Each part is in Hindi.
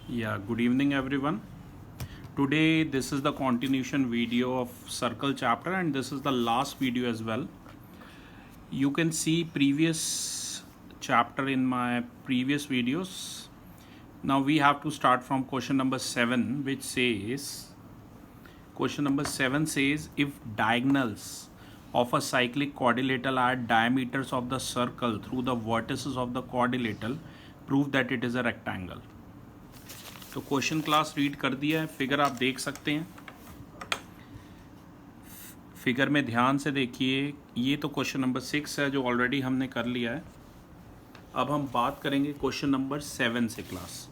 Yeah, good evening everyone. Today this is the continuation video of circle chapter and this is the last video as well. You can see previous chapter in my previous videos. Now we have to start from question number 7, which says, question number 7 says, if diagonals of a cyclic quadrilateral are diameters of the circle through the vertices of the quadrilateral, prove that it is a rectangle. तो क्वेश्चन क्लास रीड कर दिया है, फिगर आप देख सकते हैं। फिगर में ध्यान से देखिए, ये तो क्वेश्चन नंबर 6 है जो ऑलरेडी हमने कर लिया है। अब हम बात करेंगे क्वेश्चन नंबर 7 से क्लास।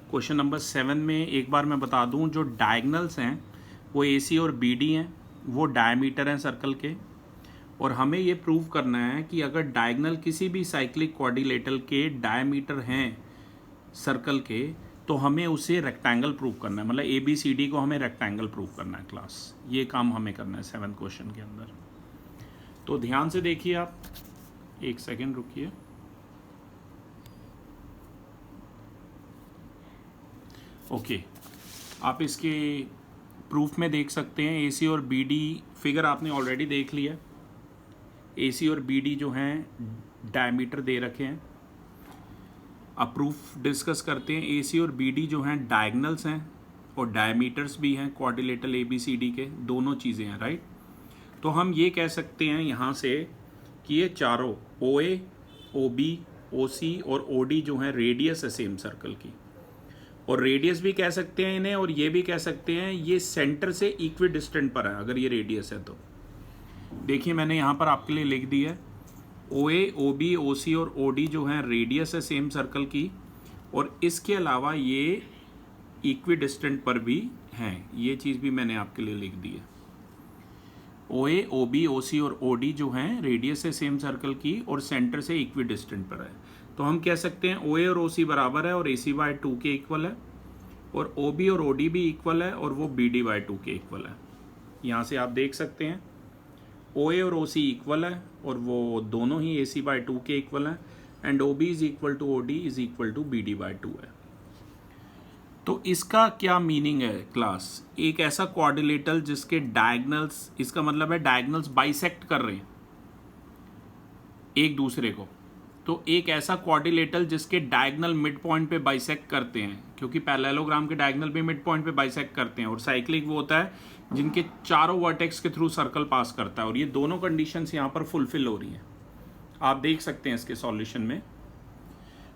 क्वेश्चन नंबर 7 में एक बार मैं बता दूं, जो डायगनल्स हैं वो AC और BD हैं, वो डायमीटर हैं सर्कल के। और हमें ये प्रूव करना है कि अगर डायगनल किसी भी साइक्लिक क्वाड्रिलेटरल के डायमीटर हैं सर्कल के, तो हमें उसे रेक्टेंगल प्रूव करना है। मतलब ABCD को हमें रेक्टेंगल प्रूव करना है क्लास। ये काम हमें करना है 7 क्वेश्चन के अंदर। तो ध्यान से देखिए, आप एक सेकेंड रुकिए। ओके, आप इसके प्रूफ में देख सकते हैं AC और BD फिगर आपने ऑलरेडी देख लिया। AC और BD जो हैं डायमीटर दे रखे हैं। अब प्रूफ डिस्कस करते हैं। AC और BD जो हैं डायगनल्स हैं और डायमीटर्स भी हैं क्वाड्रिलेटरल ABCD के, दोनों चीज़ें हैं, राइट। तो हम ये कह सकते हैं यहाँ से कि ये चारों OA, OB, OC और OD जो हैं रेडियस है सेम सर्कल की। और रेडियस भी कह सकते हैं इन्हें, और ये भी कह सकते हैं ये सेंटर से इक्वी डिस्टेंट पर है अगर ये रेडियस है तो। देखिए मैंने यहाँ पर आपके लिए लिख दिया है, OA, OB, OC और OD जो हैं रेडियस है सेम सर्कल की, और इसके अलावा ये इक्वी डिस्टेंट पर भी हैं। ये चीज़ भी मैंने आपके लिए लिख दी है। OA, OB, OC और OD जो हैं रेडियस है सेम सर्कल की और सेंटर से इक्वी डिस्टेंट पर है। तो हम कह सकते हैं OA और OC बराबर है और AC/2 के इक्वल है, और OB और OD भी इक्वल है और वो BD/2 के इक्वल है। यहाँ से आप देख सकते हैं OA और OC इक्वल है और वो दोनों ही AC/2 के इक्वल हैं, and OB is equal to OD is equal to BD/2 है। तो इसका क्या मीनिंग है क्लास? एक ऐसा क्वाड्रिलेटरल जिसके डायगनल्स, इसका मतलब है डायगनल्स बाइसेक्ट कर रहे हैं एक दूसरे को। तो एक ऐसा क्वाड्रिलेटरल जिसके डायगनल मिड पॉइंट पे बाइसेक्ट करते हैं, क्योंकि पैरेललोग्राम के डायगनल भी मिड पॉइंट पे बाइसेक्ट करते हैं, और साइक्लिक वो होता है जिनके चारों वर्टेक्स के थ्रू सर्कल पास करता है। और ये दोनों कंडीशंस यहाँ पर फुलफिल हो रही हैं, आप देख सकते हैं इसके सॉल्यूशन में।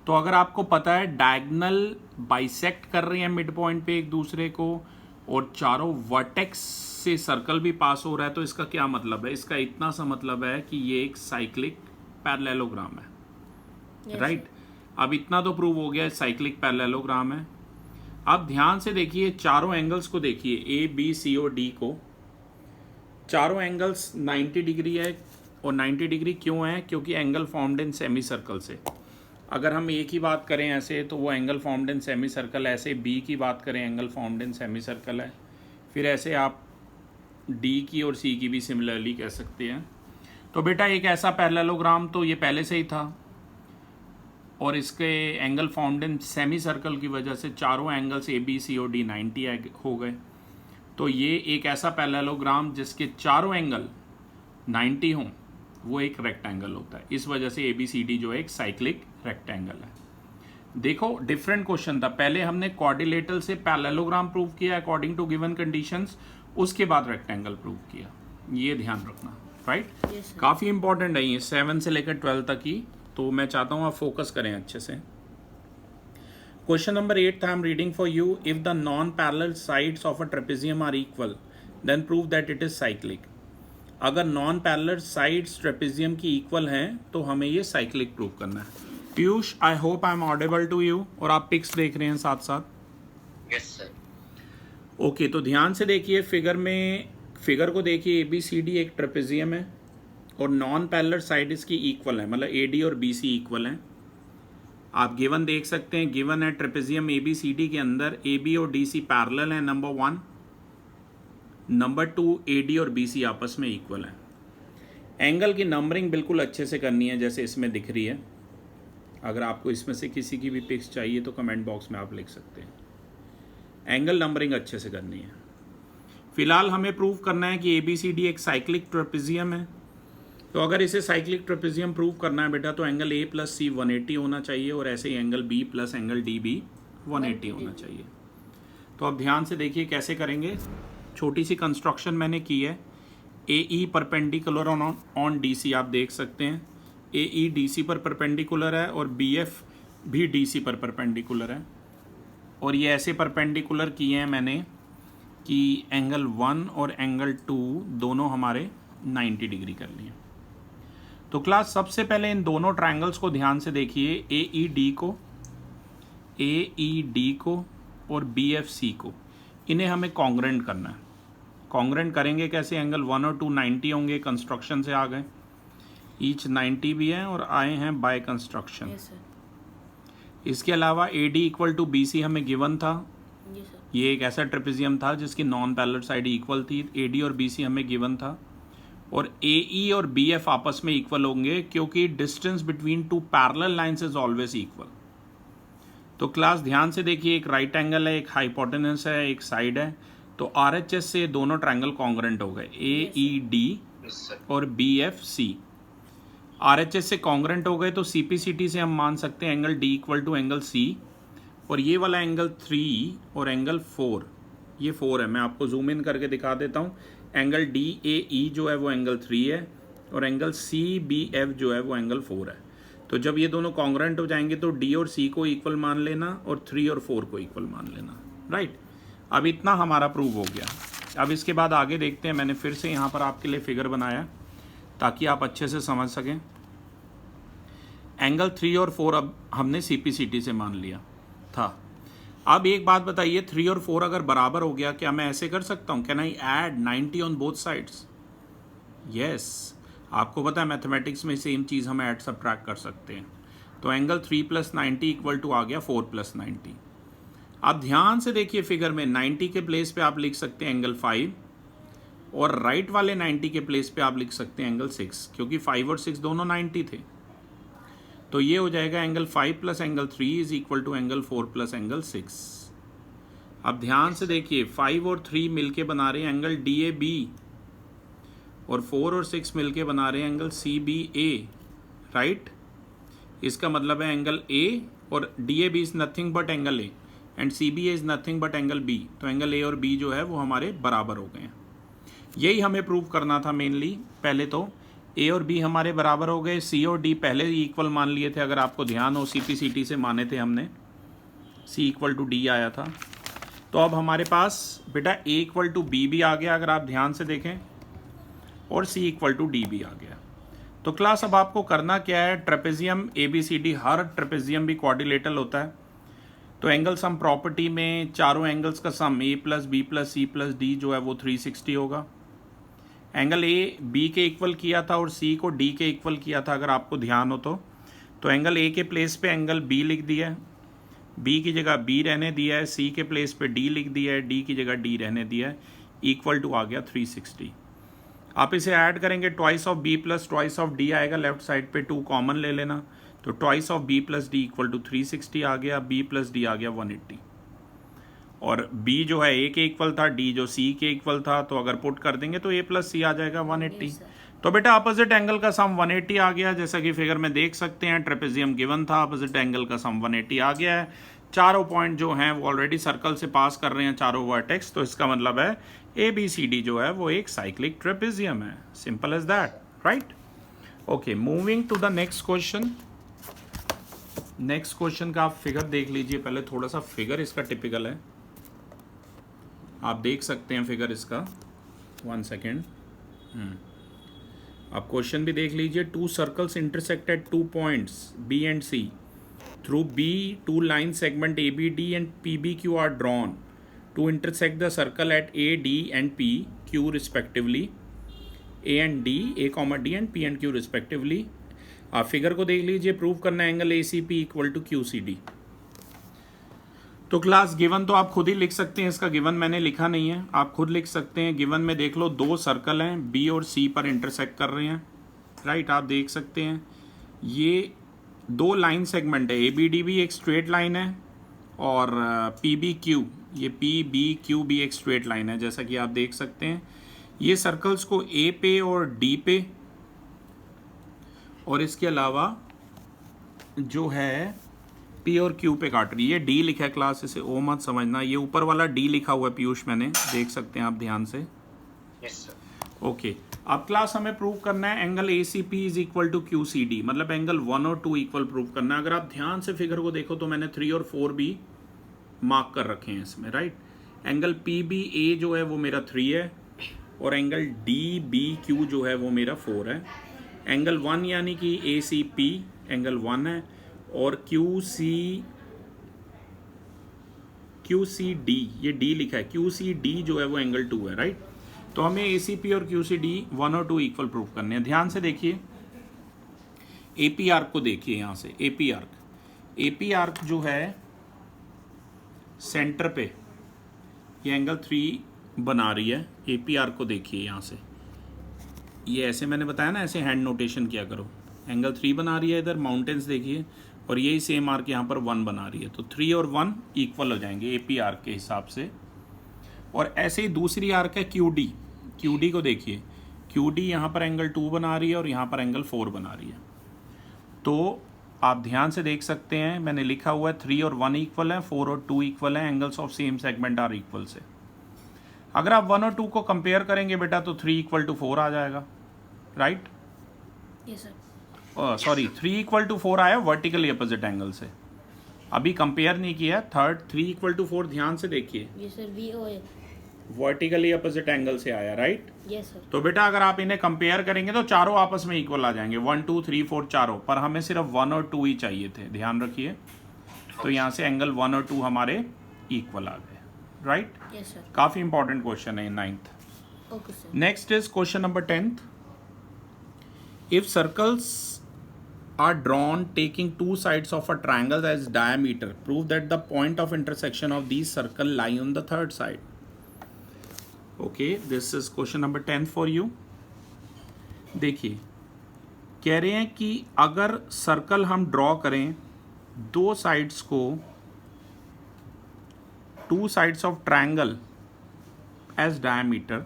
तो अगर आपको पता है डायगनल बाइसेक्ट कर रहे हैं मिड पॉइंट पे एक दूसरे को, और चारों वर्टेक्स से सर्कल भी पास हो रहा है, तो इसका क्या मतलब है? इसका इतना सा मतलब है कि ये एक साइक्लिक पैरेललोग्राम है, राइट। अब इतना तो प्रूव हो गया साइक्लिक पैरेललोग्राम है। अब ध्यान से देखिए, चारों एंगल्स को देखिए, A, B, C और D को। चारों एंगल्स 90 डिग्री है, और 90 डिग्री क्यों है? क्योंकि angle formed in semi circle से। अगर हम A की बात करें ऐसे, तो वो angle formed in semi circle, ऐसे B की बात करें angle formed in semi circle है। फिर ऐसे आप D की और C की भी सिमिलरली कह सकते हैं। तो बेटा एक ऐसा पैरेललोग्राम तो ये पहले से ही था, और इसके angle formed in semi circle की वजह से चारों एंगल्स AB, C और D 90 हो गए। तो ये एक ऐसा पैरेललोग्राम जिसके चारों एंगल 90 हों, वो एक रेक्टेंगल होता है। इस वजह से ABCD जो है एक साइक्लिक रेक्टेंगल है। देखो डिफरेंट क्वेश्चन था, पहले हमने क्वाड्रिलेटरल से पैरेललोग्राम प्रूव किया अकॉर्डिंग टू गिवन कंडीशंस, उसके बाद रेक्टेंगल प्रूव किया। ये ध्यान रखना, राइट। काफ़ी इंपॉर्टेंट है ये 7 से लेकर 12 तक ही, तो मैं चाहता हूँ आप फोकस करें अच्छे से। Question number 8 I am reading for you, if the non parallel sides of a trapezium are equal then prove that it is cyclic. अगर नॉन पैरेलल साइड्स ट्रेपेजियम की इक्वल हैं तो हमें ये साइक्लिक प्रूव करना है। Piyush, I hope I am audible to you, और आप पिक्स देख रहे हैं साथ साथ। Yes sir. ओके, तो ध्यान से देखिए फिगर में, फिगर को देखिए, ABCD एक ट्रेपेजियम है और नॉन पैरेलल साइड इसकी इक्वल है, मतलब AD और BC इक्वल हैं। आप गिवन देख सकते हैं, गिवन है ट्रेपेजियम ABCD के अंदर AB और DC पैरेलल है, नंबर 1। नंबर 2, AD और BC आपस में इक्वल है। एंगल की नंबरिंग बिल्कुल अच्छे से करनी है जैसे इसमें दिख रही है। अगर आपको इसमें से किसी की भी पिक्स चाहिए तो कमेंट बॉक्स में आप लिख सकते हैं। एंगल नंबरिंग अच्छे से करनी है। फिलहाल हमें प्रूव करना है कि ABCD एक साइक्लिक ट्रेपेजियम है। तो अगर इसे साइक्लिक ट्रेपेजियम प्रूव करना है बेटा तो एंगल A + C 180 होना चाहिए और ऐसे ही एंगल B + एंगल D भी 180 होना चाहिए। तो अब ध्यान से देखिए कैसे करेंगे। छोटी सी कंस्ट्रक्शन मैंने की है। AE परपेंडिकुलर ऑन DC आप देख सकते हैं। AE DC पर परपेंडिकुलर है और BF भी DC पर परपेंडिकुलर है। और ये ऐसे परपेंडिकुलर किए हैं मैंने कि एंगल 1 और एंगल 2 दोनों हमारे 90 डिग्री कर लिए। तो क्लास सबसे पहले इन दोनों ट्रायंगल्स को ध्यान से देखिए, AED को और BFC को, इन्हें हमें कॉन्ग्रेंट करना है। कॉन्ग्रेंट करेंगे कैसे? एंगल 1 और 2 90 होंगे, कंस्ट्रक्शन से आ गए, ईच 90 भी है और आए हैं बाय कंस्ट्रक्शन। इसके अलावा AD = BC हमें गिवन था। ये एक ऐसा ट्रेपेजियम था जिसकी नॉन पैरेलल साइड इक्वल थी। AD और BC हमें गिवन था और AE और BF आपस में इक्वल होंगे क्योंकि distance between two parallel lines is always equal. तो क्लास ध्यान से देखिए, एक राइट एंगल है, एक हाइपोटेनस है, एक साइड है। तो RHS से दोनों ट्रायंगल कॉन्ग्रेंट हो गए, AED और BFC। RHS से कॉन्ग्रेंट हो गए तो CPCT से हम मान सकते हैं एंगल D = एंगल C और ये वाला एंगल 3 और एंगल 4, ये 4 है। मैं आपको जूम इन करके दिखा देता हूँ। एंगल DAE जो है वो एंगल 3 है और एंगल CBF जो है वो एंगल 4 है। तो जब ये दोनों कॉन्ग्रेंट हो जाएंगे तो D और C को इक्वल मान लेना और 3 और 4 को इक्वल मान लेना, राइट। अब इतना हमारा प्रूव हो गया। अब इसके बाद आगे देखते हैं। मैंने फिर से यहाँ पर आपके लिए फिगर बनाया ताकि आप अच्छे से समझ सकें। एंगल 3 और 4 अब हमने CPCT से मान लिया था। अब एक बात बताइए, 3 और 4 अगर बराबर हो गया, क्या मैं ऐसे कर सकता हूँ? Can I add 90 on both sides? Yes, आपको पता है मैथमेटिक्स में सेम चीज़ हम ऐड सब्ट्रैक्ट कर सकते हैं। तो एंगल 3 + 90 = आ गया 4 + 90। अब ध्यान से देखिए फिगर में 90 के प्लेस पे आप लिख सकते हैं एंगल 5 और राइट वाले 90 के प्लेस पे आप लिख सकते हैं एंगल 6, क्योंकि 5 और 6 दोनों 90 थे। तो ये हो जाएगा एंगल 5 + एंगल 3 = एंगल 4 + एंगल 6। अब ध्यान से देखिए, 5 और 3 मिलके बना रहे हैं एंगल DAB और 4 और 6 मिलके बना रहे हैं एंगल CBA, राइट। इसका मतलब है एंगल A और DAB is nothing but angle A and CBA is nothing but angle B। तो एंगल A और B जो है वो हमारे बराबर हो गए हैं। यही हमें प्रूव करना था मेनली। पहले तो A और B हमारे बराबर हो गए, C और D पहले ही इक्वल मान लिए थे। अगर आपको ध्यान हो, CPCT से माने थे हमने, C = D आया था। तो अब हमारे पास बेटा A = B भी आ गया, अगर आप ध्यान से देखें, और C = D भी आ गया। तो क्लास अब आपको करना क्या है? ट्रेपेजियम ABCD, हर ट्रेपेजियम भी क्वाड्रिलेटरल होता है। तो एंगल सम प्रॉपर्टी में चारों एंगल्स का सम A + B + C + D जो है वो 360 होगा। एंगल A B के इक्वल किया था और C को D के इक्वल किया था, अगर आपको ध्यान हो तो एंगल A के प्लेस पे एंगल B लिख दिया है, B की जगह B रहने दिया है, C के प्लेस पे D लिख दिया है, D की जगह D रहने दिया है, = आ गया 360। आप इसे ऐड करेंगे, twice of B + twice of D आएगा, लेफ्ट साइड पे 2 कॉमन ले लेना। तो ट्वाइस ऑफ B + D = 360 आ गया, B + D आ गया 180। और B जो है A के इक्वल था, D जो C के इक्वल था, तो अगर पुट कर देंगे तो A + C आ जाएगा 180। तो बेटा अपोजिट एंगल का सम 180 आ गया, जैसा कि फिगर में देख सकते हैं। ट्रेपेजियम गिवन था, अपोजिट एंगल का सम 180 आ गया है। चारों पॉइंट जो हैं वो ऑलरेडी सर्कल से पास कर रहे हैं, चारों वर्टेक्स। तो इसका मतलब है ABCD जो है वो एक साइक्लिक ट्रेपेजियम है। Simple as that, right. Okay, moving to the next question. Next question का आप फिगर देख लीजिए। पहले थोड़ा सा फिगर इसका टिपिकल है, आप देख सकते हैं फिगर इसका। 1 सेकेंड, आप क्वेश्चन भी देख लीजिए। 2 circles intersect at 2 points B and C. Through B, 2 line segment ABD and PBQ are drawn to intersect the circle at A, D and P, Q respectively. A and D, A, D and P and Q respectively. आप फिगर को देख लीजिए। प्रूव करना है एंगल ACP = QCD। तो क्लास गिवन तो आप खुद ही लिख सकते हैं, इसका गिवन मैंने लिखा नहीं है, आप खुद लिख सकते हैं। गिवन में देख लो, 2 सर्कल हैं B और C पर इंटरसेक्ट कर रहे हैं, राइट। आप देख सकते हैं ये दो लाइन सेगमेंट है, ABD भी एक स्ट्रेट लाइन है और PBQ, ये PBQ भी एक स्ट्रेट लाइन है, जैसा कि आप देख सकते हैं। ये सर्कल्स को A पे और D पे और इसके अलावा जो है P और Q पे काट रही है। ये D लिखा है क्लास, इसे O मत समझना, ये ऊपर वाला D लिखा हुआ है पीयूष, मैंने देख सकते हैं आप ध्यान से। Yes sir. ओके, अब क्लास हमें प्रूव करना है angle ACP is equal to QCD, मतलब एंगल 1 और 2 इक्वल प्रूव करना है। अगर आप ध्यान से फिगर को देखो तो मैंने 3 और 4 भी मार्क कर रखे हैं इसमें, राइट। एंगल PBA जो है वो मेरा 3 है और एंगल DBQ जो है वो मेरा 4 है। एंगल 1 यानी कि ACP एंगल 1 है और QCD, ये D लिखा है, QCD जो है वो एंगल 2 है, राइट। तो हमें ACP और QCD 1 और 2 इक्वल प्रूव करने हैं। ध्यान से देखिए, AP आर्क को देखिए यहाँ से, AP आर्क जो है सेंटर पे ये एंगल 3 बना रही है। AP आर्क को देखिए यहाँ से, ये ऐसे मैंने बताया ना, ऐसे हैंड नोटेशन किया करो। एंगल 3 बना रही है इधर, माउंटेन्स देखिए, और यही सेम आर्क यहाँ पर 1 बना रही है, तो 3 और 1 इक्वल हो जाएंगे AP आर्क के हिसाब से। और ऐसे ही दूसरी आर्क है QD को देखिए, QD यहाँ पर एंगल 2 बना रही है और यहाँ पर एंगल 4 बना रही है। तो आप ध्यान से देख सकते हैं, मैंने लिखा हुआ है 3 और 1 इक्वल है, 4 और 2 इक्वल है, angles of same segment are equal से। अगर आप 1 और 2 को कंपेयर करेंगे बेटा तो 3 इक्वल टू 4 आ जाएगा, right. Yes sir. Sorry, 3 equal to 4 आया वर्टिकली अपोजिट एंगल से, अभी कंपेयर नहीं किया। थर्ड 3 इक्वल टू 4 ध्यान से देखिए, yes sir, VOA। Vertically opposite angle से आया, राइट। Yes sir. तो बेटा अगर आप इन्हें कंपेयर करेंगे तो चारों आपस में इक्वल आ जाएंगे, 1 2 3 4 चारों, पर हमें सिर्फ 1 और 2 ही चाहिए थे, ध्यान रखिए। तो यहाँ से एंगल 1 और 2 हमारे इक्वल आ गए, राइट। Yes sir. काफी इंपॉर्टेंट क्वेश्चन है 9th। Okay sir. Next is question number 10th। If circles are drawn taking two sides of a triangle as diameter, prove that the point of intersection of these circle lie on the third side. Okay, this is question number 10 for you. देखिए, कह रहे हैं कि अगर सर्कल हम ड्रॉ करें दो साइड्स को, two sides of triangle as diameter,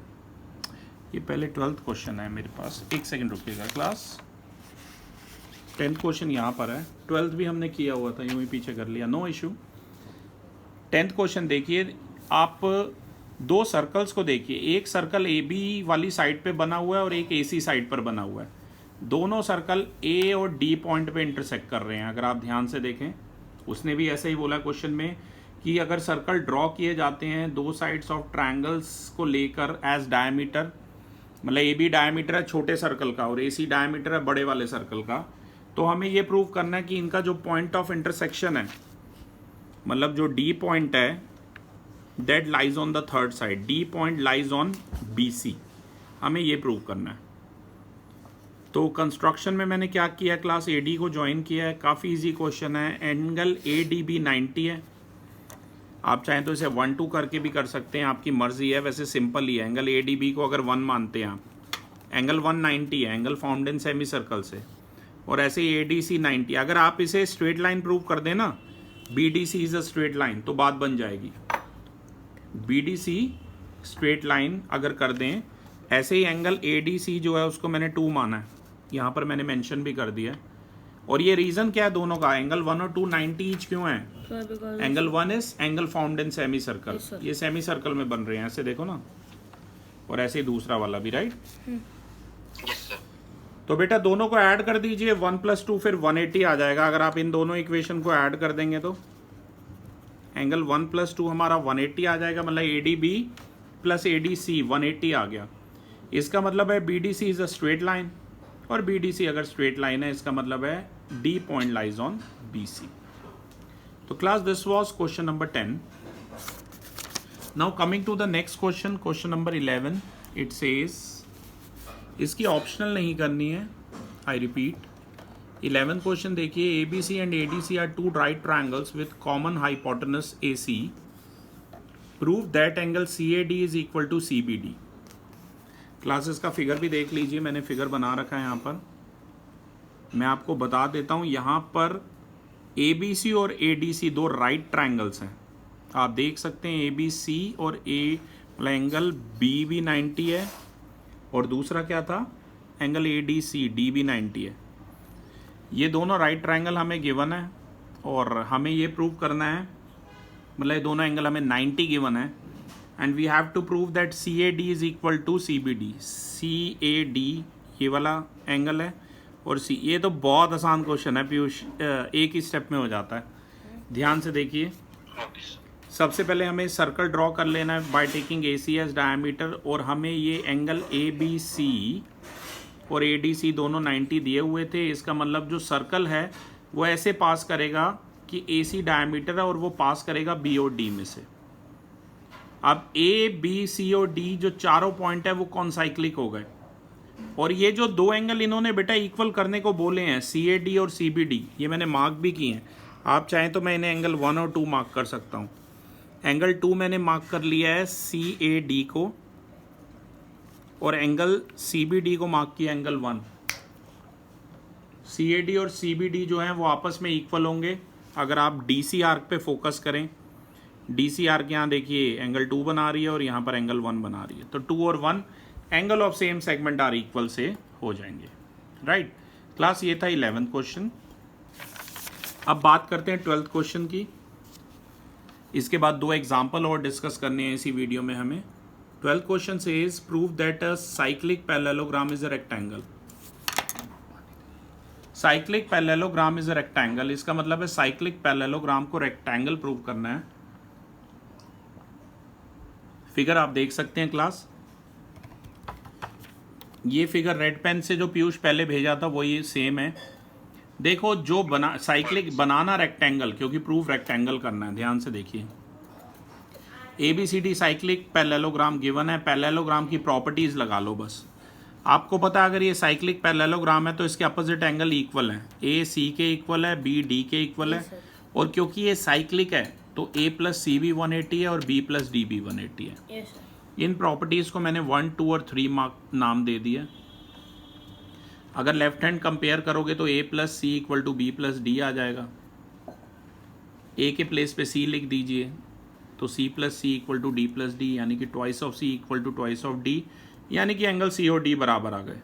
ये पहले 12th क्वेश्चन है मेरे पास, एक सेकंड रुकिएगा क्लास। 10th क्वेश्चन यहाँ पर है, 12th भी हमने किया हुआ था, यूं ही पीछे कर लिया, नो इशू। 10th क्वेश्चन देखिए, आप दो सर्कल्स को देखिए, एक सर्कल AB वाली साइड पे बना हुआ है और एक AC साइड पर बना हुआ है। दोनों सर्कल A और D पॉइंट पे इंटरसेक्ट कर रहे हैं। अगर आप ध्यान से देखें, उसने भी ऐसा ही बोला क्वेश्चन में कि अगर सर्कल ड्रॉ किए जाते हैं दो साइड्स ऑफ ट्रायंगल्स को लेकर एज डायमीटर, मतलब AB डायमीटर है छोटे सर्कल का और AC डायमीटर है बड़े वाले सर्कल का, तो हमें ये प्रूव करना है कि इनका जो पॉइंट ऑफ इंटरसेक्शन है, मतलब जो D पॉइंट है, that lies on the third side, D point lies on BC, हमें ये प्रूव करना है। तो कंस्ट्रक्शन में मैंने क्या किया, क्लास AD को ज्वाइन किया है, काफ़ी इजी क्वेश्चन है। एंगल ADB 90 है, आप चाहें तो इसे 1 2 करके भी कर सकते हैं, आपकी मर्जी है, वैसे सिंपल ही है। एंगल ADB को अगर 1 मानते हैं आप, एंगल 190 है, angle found in semi circle से, और ऐसे ही ADC 90। अगर आप इसे स्ट्रेट लाइन प्रूव कर दें ना, BDC is a straight line, तो बात बन जाएगी। BDC स्ट्रेट लाइन अगर कर दें, ऐसे ही एंगल ADC जो है उसको मैंने 2 माना है, यहाँ पर मैंने मेंशन भी कर दिया है। और ये रीजन क्या है दोनों का, एंगल 1 और 2 90 ईच क्यों है? Angle 1 is angle found in semi circle, ये सेमी सर्कल में बन रहे हैं, ऐसे देखो ना, और ऐसे ही दूसरा वाला भी, राइट। तो बेटा दोनों को ऐड कर दीजिए, 1 + 2 फिर 180 आ जाएगा। अगर आप इन दोनों इक्वेशन को ऐड कर देंगे तो एंगल 1 + 2 हमारा 180 आ जाएगा, मतलब ADB + ADC 180 आ गया। इसका मतलब है BDC is a straight line, और BDC अगर स्ट्रेट लाइन है इसका मतलब है D point lies on BC। तो class this was question number 10। Now coming to the next question, question number 11। It says, इसकी ऑप्शनल नहीं करनी है, आई रिपीट। 11 क्वेश्चन देखिए, ABC and ADC are two right triangles with common hypotenuse AC, prove that angle CAD is equal to CBD। Classes का फिगर भी देख लीजिए, मैंने फिगर बना रखा है यहाँ पर। मैं आपको बता देता हूँ, यहाँ पर ABC और ADC दो राइट ट्रायंगल्स हैं। आप देख सकते हैं ABC और ए एंगल बी भी 90 है और दूसरा क्या था, एंगल ADC डी भी 90 है। ये दोनों राइट ट्रायंगल हमें गिवन है और हमें ये प्रूव करना है, मतलब ये दोनों एंगल हमें 90 गिवन है and we have to prove that CAD is equal to CBD। CAD ये वाला एंगल है और ये तो बहुत आसान क्वेश्चन है पीयूष, एक ही स्टेप में हो जाता है। ध्यान से देखिए, सबसे पहले हमें सर्कल ड्रॉ कर लेना है by taking AC as diameter और हमें ये एंगल ABC और ADC दोनों 90 दिए हुए थे। इसका मतलब जो सर्कल है वो ऐसे पास करेगा कि AC डायमीटर है और वो पास करेगा B और D में से। अब A, B, C और D जो चारों पॉइंट है वो कॉन्साइक्लिक हो गए और ये जो दो एंगल इन्होंने बेटा इक्वल करने को बोले हैं, CAD और CBD, ये मैंने मार्क भी किए हैं। आप चाहें तो मैं इन्हें एंगल 1 और 2 मार्क कर सकता हूँ। एंगल 2 मैंने मार्क कर लिया है CAD को और एंगल CBD को मार्क किया एंगल 1। CAD और CBD जो हैं वो आपस में इक्वल होंगे अगर आप DC आर्क पे फोकस करें। DC आर्क यहाँ देखिए एंगल 2 बना रही है और यहाँ पर एंगल 1 बना रही है, तो 2 और 1 angle of same segment are equal से हो जाएंगे। राइट क्लास, ये था 11th क्वेश्चन। अब बात करते हैं 12th क्वेश्चन की। इसके बाद दो एग्जाम्पल और डिस्कस करने हैं इसी वीडियो में हमें। 12th question says prove that a cyclic parallelogram is a rectangle. Cyclic parallelogram is a rectangle, इसका मतलब है साइक्लिक पैरेललोग्राम को रेक्टेंगल प्रूव करना है। फिगर आप देख सकते हैं क्लास, ये फिगर रेड पेन से जो पीयूष पहले भेजा था वो ये सेम है। देखो जो साइक्लिक बनाना रेक्टेंगल, क्योंकि प्रूफ रेक्टेंगल करना है, ध्यान से देखिए। ABCD साइक्लिक पैरेललोग्राम गिवन है, पैरेललोग्राम की प्रॉपर्टीज लगा लो बस। आपको पता है अगर ये साइक्लिक पैरेललोग्राम है तो इसके अपोजिट एंगल इक्वल है, AC के इक्वल है, BD के इक्वल है और क्योंकि ये साइक्लिक है तो A + C भी 180 है और B + D भी 180 है। इन प्रॉपर्टीज को मैंने 1, 2 और 3 मार्क नाम दे दिया। अगर लेफ्ट हैंड कंपेयर करोगे तो A + C = B + D आ जाएगा। A के प्लेस पे C लिख दीजिए तो C + C = D + D, यानी कि twice of C = twice of D, यानी कि एंगल C और D बराबर आ गए।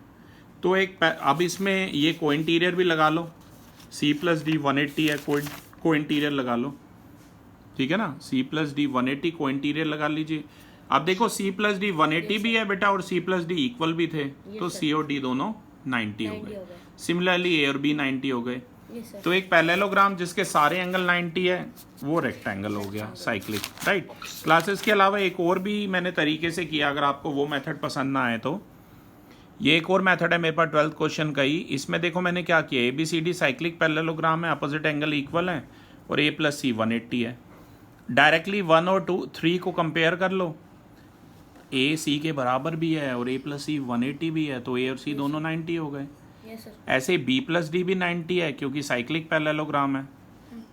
तो अब इसमें ये को इंटीरियर भी लगा लो, C + D 180 है, को इंटीरियर लगा लो, ठीक है ना। C + D 180 को इंटीरियर लगा लीजिए। अब देखो C + D 180 भी है बेटा और C + D इक्वल भी थे, तो C और D दोनों 90 हो गए। सिमिलरली A और B 90 हो गए। तो एक पैरेललोग्राम जिसके सारे एंगल 90 है वो रेक्टेंगल हो गया साइक्लिक। राइट क्लासेस के अलावा एक और भी मैंने तरीके से किया, अगर आपको वो मेथड पसंद ना आए तो ये एक और मेथड है मेरे पास 12th क्वेश्चन का ही। इसमें देखो मैंने क्या किया, ABCD साइक्लिक पैरेललोग्राम है, अपोजिट एंगल इक्वल है और A + C 180 है। डायरेक्टली 1 और 2, 3 को कंपेयर कर लो, A C के बराबर भी है और A + C 180 भी है, तो A और C दोनों 90 हो गए। ऐसे B + D भी 90 है क्योंकि साइक्लिक पैरेललोग्राम है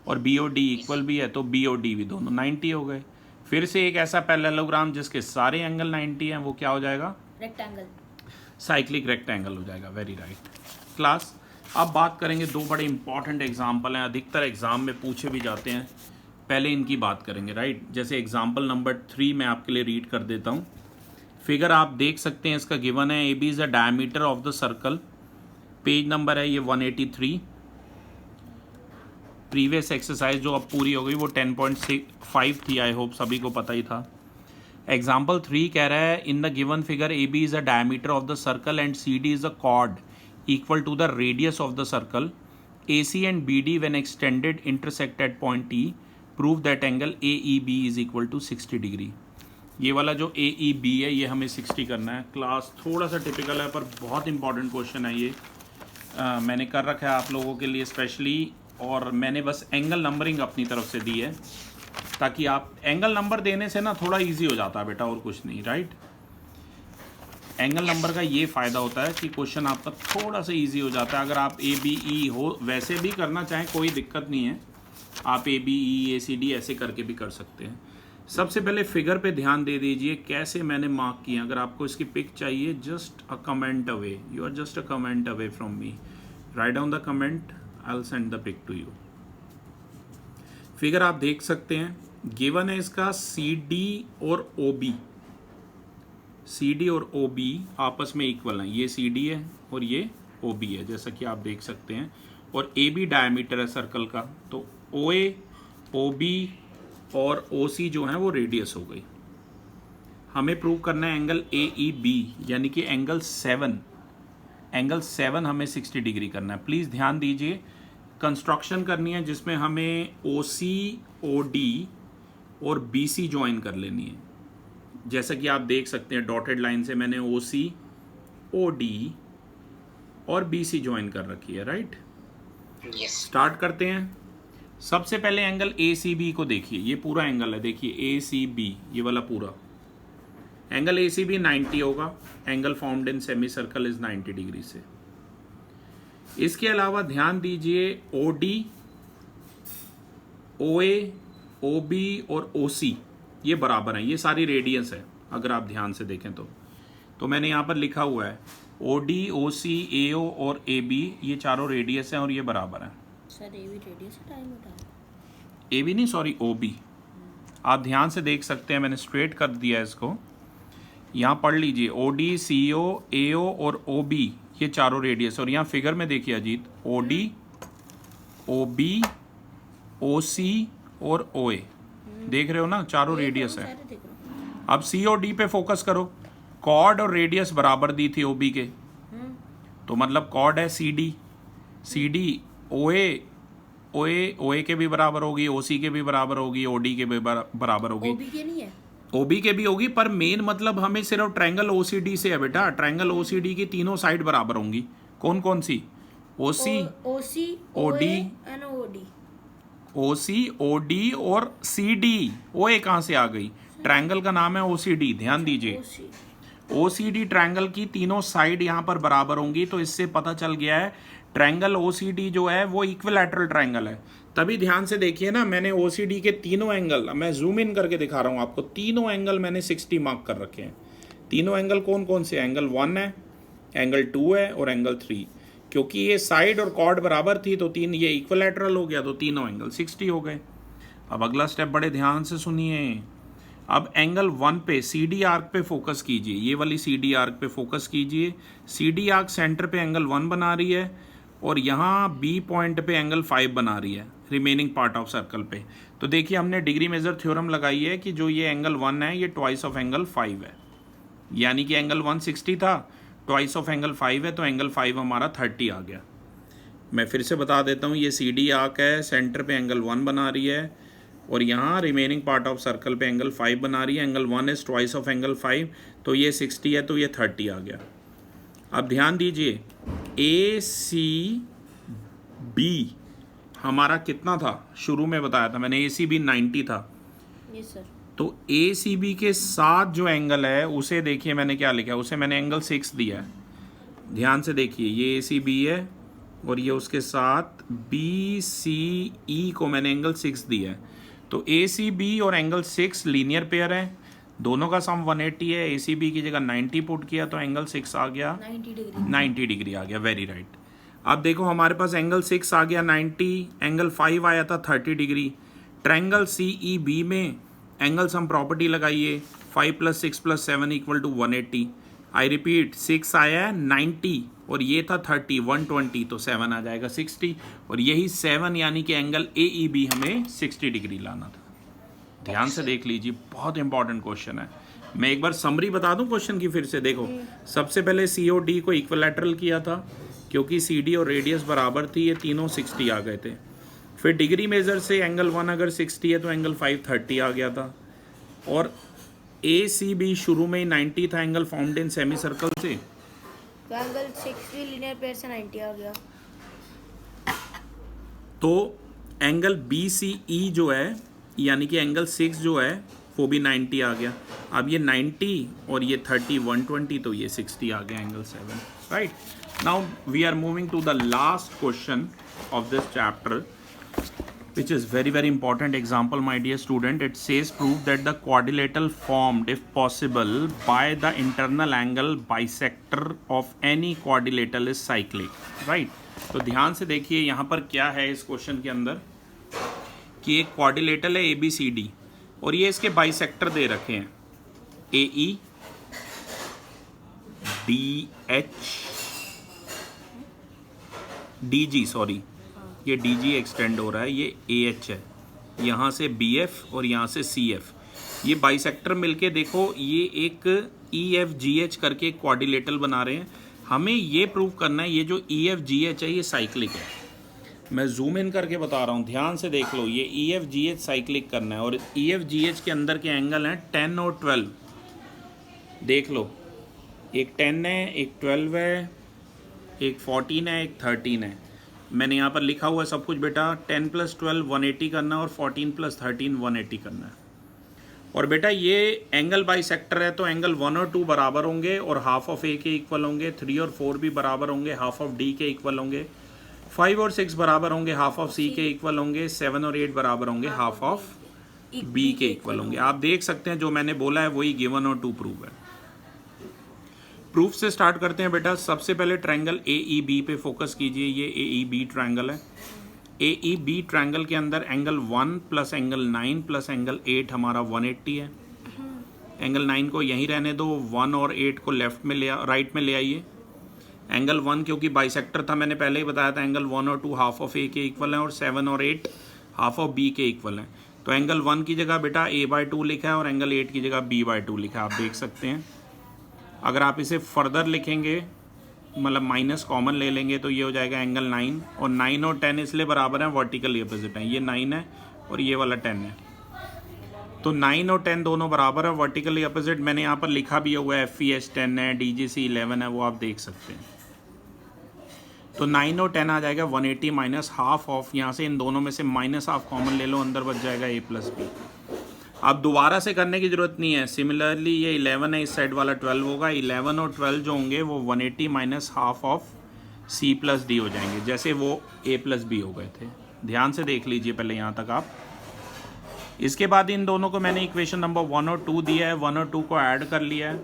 और B और D इक्वल भी है, तो B और D भी दोनों 90 हो गए। फिर से एक ऐसा पैरेललोग्राम जिसके सारे एंगल 90 हैं, वो क्या हो जाएगा, रेक्टेंगल, साइक्लिक रेक्टेंगल हो जाएगा। Very right class. अब बात करेंगे, दो बड़े इंपॉर्टेंट एग्जाम्पल हैं, अधिकतर एग्जाम में पूछे भी जाते हैं, पहले इनकी बात करेंगे। राइट जैसे एग्जाम्पल नंबर 3 मैं आपके लिए रीड कर देता हूँ। फिगर आप देख सकते हैं, इसका गिवन है AB is the diameter of the circle, page number है ये 183। प्रीवियस एक्सरसाइज जो अब पूरी हो गई वो 10.5 थी, आई होप सभी को पता ही था। एग्जाम्पल 3 कह रहा है in the given figure AB is the diameter of the circle and CD is the chord equal to the radius of the circle, AC and BD when extended intersect at point E, prove that angle AEB is equal to 60 degree. ये वाला जो AEB है ये हमें 60 करना है। क्लास थोड़ा सा टिपिकल है पर बहुत इंपॉर्टेंट क्वेश्चन है ये, मैंने कर रखा है आप लोगों के लिए स्पेशली, और मैंने बस एंगल नंबरिंग अपनी तरफ से दी है ताकि आप एंगल नंबर देने से ना थोड़ा इजी हो जाता है बेटा, और कुछ नहीं। राइट एंगल नंबर का ये फ़ायदा होता है कि क्वेश्चन आपका थोड़ा सा इजी हो जाता है। अगर आप ABE हो वैसे भी करना चाहें कोई दिक्कत नहीं है, आप ABE ACD ऐसे करके भी कर सकते हैं। सबसे पहले फिगर पे ध्यान दे दीजिए कैसे मैंने मार्क किया। अगर आपको इसकी पिक चाहिए, just a comment away, you are just a comment away from me. Write down the comment, I will send the pic to you. Figure आप देख सकते हैं, गिवन है इसका सी डी और ओ बी। सी डी और ओ बी आपस में इक्वल हैं, ये सी डी है और ये ओ बी है, जैसा कि आप देख सकते हैं, और ए बी डायमीटर है सर्कल का। तो ओ ए, ओ बी और ओ सी जो है वो रेडियस हो गई। हमें प्रूव करना है एंगल ए ई बी, यानी कि एंगल 7 हमें 60 डिग्री करना है। प्लीज़ ध्यान दीजिए, कंस्ट्रक्शन करनी है जिसमें हमें ओ सी, ओ डी और बी सी ज्वाइन कर लेनी है। जैसा कि आप देख सकते हैं डॉटेड लाइन से मैंने ओ सी, ओ डी और बी सी ज्वाइन कर रखी है, राइट। स्टार्ट करते हैं। सबसे पहले एंगल ए सी बी को देखिए, ये पूरा एंगल है, देखिए ए सी बी, ये वाला पूरा एंगल ए सी बी 90 होगा। Angle found in semi circle is 90 degree से। इसके अलावा ध्यान दीजिए ओ डी, ओ ए, ओ बी और ओ सी ये बराबर हैं, ये सारी रेडियस है। अगर आप ध्यान से देखें तो मैंने यहाँ पर लिखा हुआ है ओ डी, ओ सी, ए ओ और ए बी, ये चारों रेडियस हैं और ये बराबर हैं। Sir A B radius time होता है, ए बी नहीं, सॉरी ओ बी। आप ध्यान से देख सकते हैं, मैंने स्ट्रेट कर दिया इसको। यहाँ पढ़ लीजिए ओ डी, सी ओ, ए ओ और ओ बी, ये चारों रेडियस। और यहाँ फिगर में देखिए Ajit, O D, O B, O C और ओ ए, देख रहे हो ना, चारों रेडियस है। अब सी और डी पे फोकस करो। कॉर्ड और रेडियस बराबर दी थी ओ बी के, तो मतलब कॉर्ड है सी डी, ओ ए के भी बराबर होगी, ओ सी के भी बराबर होगी, ओ डी के भी बराबर होगी। ओबी के नहीं है, ओबी के भी होगी, पर मेन मतलब हमें सिर्फ ट्रायंगल ओसीडी से है बेटा। ट्रायंगल ओसीडी की तीनों साइड बराबर होंगी। कौन कौन सी? OC, OD and OD, OC, OD और सीडी। ओए कहाँ से आ गई? ट्रायंगल का नाम है ओसीडी, ध्यान दीजिए। ओसीडी ट्रायंगल की तीनों साइड यहाँ पर बराबर होंगी, तो इससे पता चल गया है ट्रायंगल ओसीडी जो है वो इक्विलैटरल ट्रायंगल है। तभी ध्यान से देखिए ना, मैंने ओसीडी के तीनों एंगल, मैं जूम इन करके दिखा रहा हूँ आपको, तीनों एंगल मैंने 60 मार्क कर रखे हैं। तीनों एंगल कौन कौन से? एंगल 1 है, एंगल 2 है और एंगल 3। क्योंकि ये साइड और कॉर्ड बराबर थी तो तीन, ये इक्विलैटरल हो गया तो तीनों एंगल 60 हो गए। अब अगला स्टेप बड़े ध्यान से सुनिए। अब एंगल 1 पे सी डी आर्क पे फोकस कीजिए, ये वाली सी डी आर्क पे फोकस कीजिए। सी डी आर्क सेंटर पे एंगल 1 बना रही है और यहाँ बी पॉइंट पे एंगल 5 बना रही है रिमेनिंग पार्ट ऑफ सर्कल पे। तो देखिए हमने डिग्री मेजर थ्योरम लगाई है कि जो ये एंगल 1 है ये ट्वाइस ऑफ एंगल 5 है, यानी कि एंगल 160 था, ट्वाइस ऑफ एंगल 5 है, तो एंगल 5 हमारा 30 आ गया। मैं फिर से बता देता हूँ, ये सी डी आर्क है, सेंटर पे एंगल 1 बना रही है और यहाँ रिमेनिंग पार्ट ऑफ सर्कल पे एंगल 5 बना रही है। Angle 1 is twice of angle 5, तो ये 60 है तो ये 30 आ गया। अब ध्यान दीजिए, ए सी बी हमारा कितना था? शुरू में बताया था मैंने, ए सी बी 90 था। Yes sir. तो ए सी बी के साथ जो एंगल है उसे देखिए मैंने क्या लिखा है, उसे मैंने एंगल 6 दिया है। ध्यान से देखिए, ये ए सी बी है और ये उसके साथ बी सी ई को मैंने एंगल 6 दिया है। तो ए सी बी और एंगल 6 लीनियर पेयर है, दोनों का सम 180 है। ए सी बी की जगह 90 पुट किया तो एंगल 6 आ गया 90 डिग्री आ गया, वेरी राइट। अब देखो हमारे पास एंगल 6 आ गया 90, एंगल 5 आया था 30 degree. Triangle C E B में एंगल सम प्रॉपर्टी लगाइए, 5 + 6 + 7 = 180। आई रिपीट, 6 आया है 90 और ये था 30, 120, तो 7 आ जाएगा 60। और यही 7 यानी कि एंगल ए ई बी हमें 60 डिग्री लाना था। ध्यान से देख लीजिए, बहुत इंपॉर्टेंट क्वेश्चन है। मैं एक बार समरी बता दूं क्वेश्चन की फिर से। देखो, सबसे पहले सी ओ डी को इक्विलैटरल किया था, क्योंकि सी डी और रेडियस बराबर थी, ये तीनों 60 आ गए थे। फिर डिग्री मेजर से एंगल 1 अगर 60 है तो एंगल 5 30 आ गया था। और ए सी बी शुरू में ही 90 था, angle found in semi circle से, तो एंगल 60 लीनियर पेयर से 90 आ गया। तो एंगल बी सी ई जो है, यानी कि एंगल 6 जो है वो भी 90 आ गया। अब ये 90 और ये 30, 120, तो ये 60 आ गया, angle 7, right. Now we are moving to the last question of this chapter, which is very very important example, my dear student. It says prove that the quadrilateral formed if possible by the internal angle bisector of any quadrilateral is cyclic, right? तो ध्यान से देखिए यहाँ पर क्या है इस क्वेश्चन के अंदर कि एक क्वाड्रिलेटरल है ABCD और ये इसके बाइसेक्टर दे रखे हैं AE DH DG, सॉरी ये DG एक्सटेंड हो रहा है, ये AH है, यहाँ से BF और यहाँ से CF। ये बाइसेक्टर मिलके देखो ये एक EFGH करके एक क्वाड्रिलेटरल बना रहे हैं। हमें ये प्रूव करना है ये जो EFGH है ये साइक्लिक है। मैं जूम इन करके बता रहा हूँ, ध्यान से देख लो, ये EFGH साइक्लिक करना है और EFGH के अंदर के एंगल हैं 10 और 12। देख लो, एक 10 है, एक 12 है, एक 14 है, एक 13 है। मैंने यहाँ पर लिखा हुआ है सब कुछ बेटा, 10 + 12 180 करना है और 14 + 13 180 करना है। और बेटा ये एंगल बाइसेक्टर है तो एंगल 1 और 2 बराबर होंगे और हाफ ऑफ A के इक्वल होंगे, 3 और 4 भी बराबर होंगे, हाफ ऑफ D के इक्वल होंगे, 5 और 6 बराबर होंगे, हाफ ऑफ C के इक्वल होंगे, 7 और 8 बराबर होंगे, हाफ ऑफ B के इक्वल होंगे। आप देख सकते हैं जो मैंने बोला है वही गिवन और टू प्रूव है। प्रूफ से स्टार्ट करते हैं बेटा। सबसे पहले ट्रायंगल AEB पे फोकस कीजिए। ये AEB ट्रायंगल है। AEB ट्रायंगल के अंदर एंगल 1 + एंगल 9 + एंगल 8 हमारा 180 है। एंगल 9 को यहीं रहने दो, 1 और 8 को लेफ्ट में राइट में ले आइए। एंगल 1 क्योंकि बाइसेक्टर था, मैंने पहले ही बताया था, एंगल 1 और 2 हाफ ऑफ A के इक्वल हैं और 7 और 8 हाफ ऑफ B के इक्वल हैं। तो एंगल 1 की जगह बेटा A/2 लिखा है और एंगल 8 की जगह B/2 लिखा है, आप देख सकते हैं। अगर आप इसे फर्दर लिखेंगे, मतलब माइनस कॉमन ले लेंगे, तो ये हो जाएगा एंगल 9 और 9 और 10 इसलिए बराबर हैं, वर्टिकली अपोजिट हैं। ये 9 है और ये वाला 10 है, तो 9 और 10 दोनों बराबर है, वर्टिकली अपोजिट। मैंने यहाँ पर लिखा भी हुआ है, FEH 10 है, DGC 11 है, वो आप देख सकते हैं। तो 9 और 10 आ जाएगा 180 माइनस हाफ ऑफ, यहाँ से इन दोनों में से माइनस हाफ कॉमन ले लो, अंदर बच जाएगा A + B। अब दोबारा से करने की ज़रूरत नहीं है। सिमिलरली ये 11 है, इस साइड वाला 12 होगा। 11 और 12 जो होंगे वो 180 minus half of C + D हो जाएंगे, जैसे वो A + B हो गए थे। ध्यान से देख लीजिए पहले यहाँ तक आप। इसके बाद इन दोनों को मैंने इक्वेशन नंबर 1 और 2 दिया है, 1 और 2 को ऐड कर लिया है।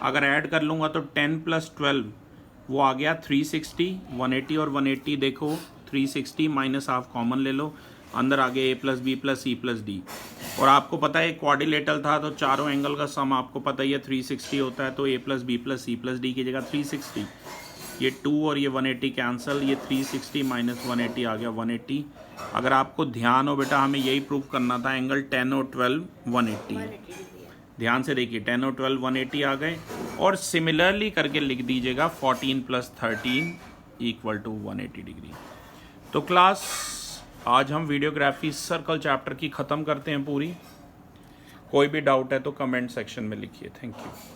अगर ऐड कर लूँगा तो 10 + 12 वो आ गया 360। 180 और 180 देखो, 360 माइनस हाफ कॉमन ले लो, अंदर आ गया A + B + C + D। और आपको पता है क्वाड्रिलेटरल था तो चारों एंगल का सम आपको पता ही है 360 होता है, तो A + B + C + D की जगह 360। ये 2 और ये 180 कैंसिल, ये 360 माइनस 180 आ गया 180। अगर आपको ध्यान हो बेटा, हमें यही प्रूव करना था, एंगल 10 और 12 180। ध्यान से देखिए, 10 और 12 180 आ गए। और सिमिलरली करके लिख दीजिएगा 14 + 13 = 180 डिग्री। तो क्लास आज हम वीडियोग्राफी सर्कल चैप्टर की ख़त्म करते हैं पूरी। कोई भी डाउट है तो कमेंट सेक्शन में लिखिए। Thank you.